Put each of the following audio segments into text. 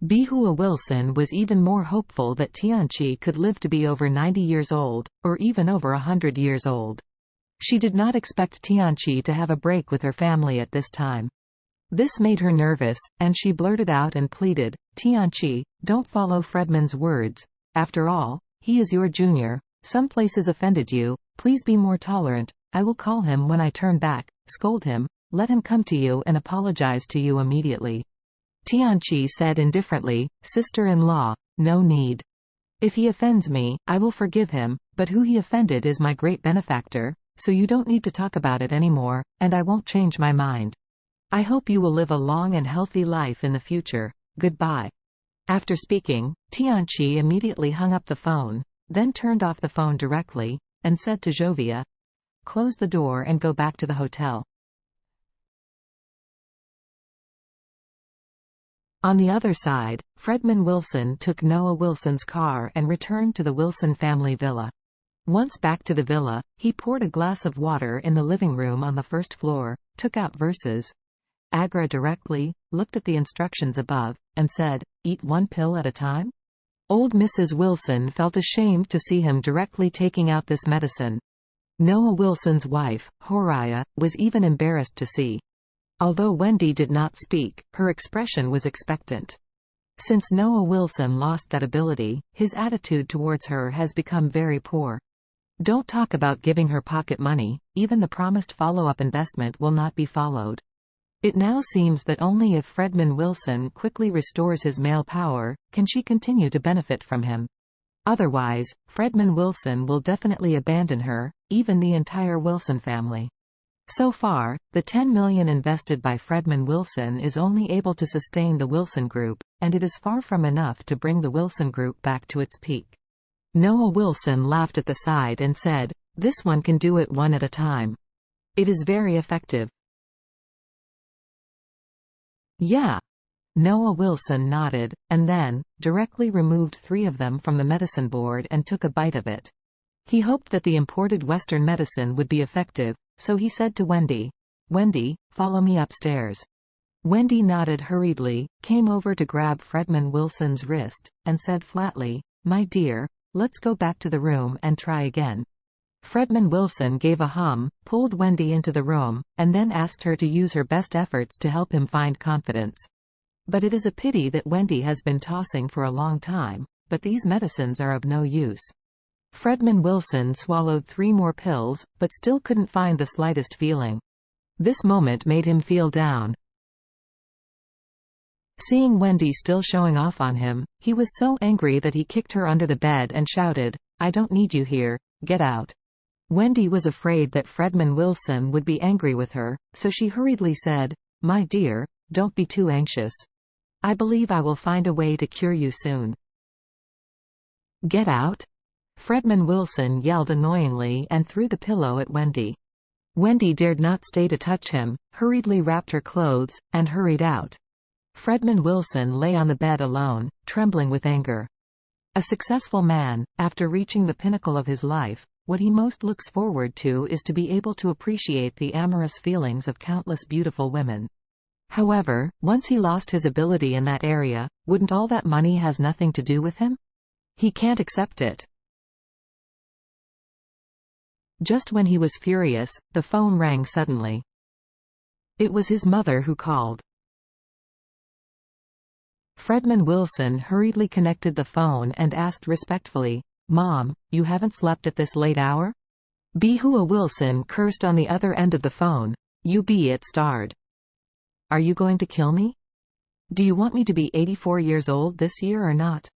Bihua Wilson was even more hopeful that Tianqi could live to be over 90 years old, or even over 100 years old. She did not expect Tianqi to have a break with her family at this time. This made her nervous, and she blurted out and pleaded, "Tianqi, don't follow Fredman's words. After all, he is your junior. Some places offended you. Please be more tolerant. I will call him when I turn back, scold him, let him come to you and apologize to you immediately." Tianqi said indifferently, "Sister-in-law, no need. If he offends me, I will forgive him, but who he offended is my great benefactor, so you don't need to talk about it anymore, and I won't change my mind. I hope you will live a long and healthy life in the future. Goodbye." After speaking, Tianqi immediately hung up the phone, then turned off the phone directly, and said to Jovia, "Close the door and go back to the hotel." On the other side, Fredman Wilson took Noah Wilson's car and returned to the Wilson family villa. Once back to the villa, he poured a glass of water in the living room on the first floor, took out verses, Agra directly, looked at the instructions above, and said, "Eat one pill at a time?" Old Mrs. Wilson felt ashamed to see him directly taking out this medicine. Noah Wilson's wife, Horiah, was even embarrassed to see. Although Wendy did not speak, her expression was expectant. Since Noah Wilson lost that ability, his attitude towards her has become very poor. Don't talk about giving her pocket money, even the promised follow-up investment will not be followed. It now seems that only if Fredman Wilson quickly restores his male power, can she continue to benefit from him. Otherwise, Fredman Wilson will definitely abandon her, even the entire Wilson family. So far, the $10 million invested by Fredman Wilson is only able to sustain the Wilson Group, and it is far from enough to bring the Wilson Group back to its peak. Noah Wilson laughed at the side and said, "This one can do it one at a time. It is very effective." "Yeah." Noah Wilson nodded, and then, directly removed 3 of them from the medicine board and took a bite of it. He hoped that the imported Western medicine would be effective, so he said to Wendy, "Wendy, follow me upstairs." Wendy nodded hurriedly, came over to grab Fredman Wilson's wrist, and said flatly, "My dear, let's go back to the room and try again." Fredman Wilson gave a hum, pulled Wendy into the room, and then asked her to use her best efforts to help him find confidence. But it is a pity that Wendy has been tossing for a long time, but these medicines are of no use. Fredman Wilson swallowed 3 more pills, but still couldn't find the slightest feeling. This moment made him feel down. Seeing Wendy still showing off on him, he was so angry that he kicked her under the bed and shouted, "I don't need you here, get out." Wendy was afraid that Fredman Wilson would be angry with her, so she hurriedly said, "My dear, don't be too anxious. I believe I will find a way to cure you soon." "Get out?" Fredman Wilson yelled annoyingly and threw the pillow at Wendy. Wendy dared not stay to touch him, hurriedly wrapped her clothes, and hurried out. Fredman Wilson lay on the bed alone, trembling with anger. A successful man, after reaching the pinnacle of his life, what he most looks forward to is to be able to appreciate the amorous feelings of countless beautiful women. However, once he lost his ability in that area, wouldn't all that money has nothing to do with him? He can't accept it. Just when he was furious, the phone rang suddenly. It was his mother who called. Fredman Wilson hurriedly connected the phone and asked respectfully, "Mom, you haven't slept at this late hour?" Bihua Wilson cursed on the other end of the phone, "You be it starred. Are you going to kill me? Do you want me to be 84 years old this year or not?"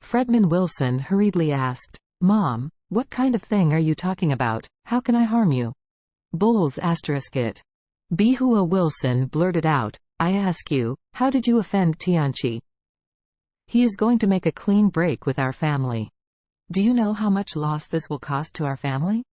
Fredman Wilson hurriedly asked, "Mom, what kind of thing are you talking about? How can I harm you?" Bulls asterisk it. Bihua Wilson blurted out, "I ask you, how did you offend Tianqi? He is going to make a clean break with our family. Do you know how much loss this will cost to our family?"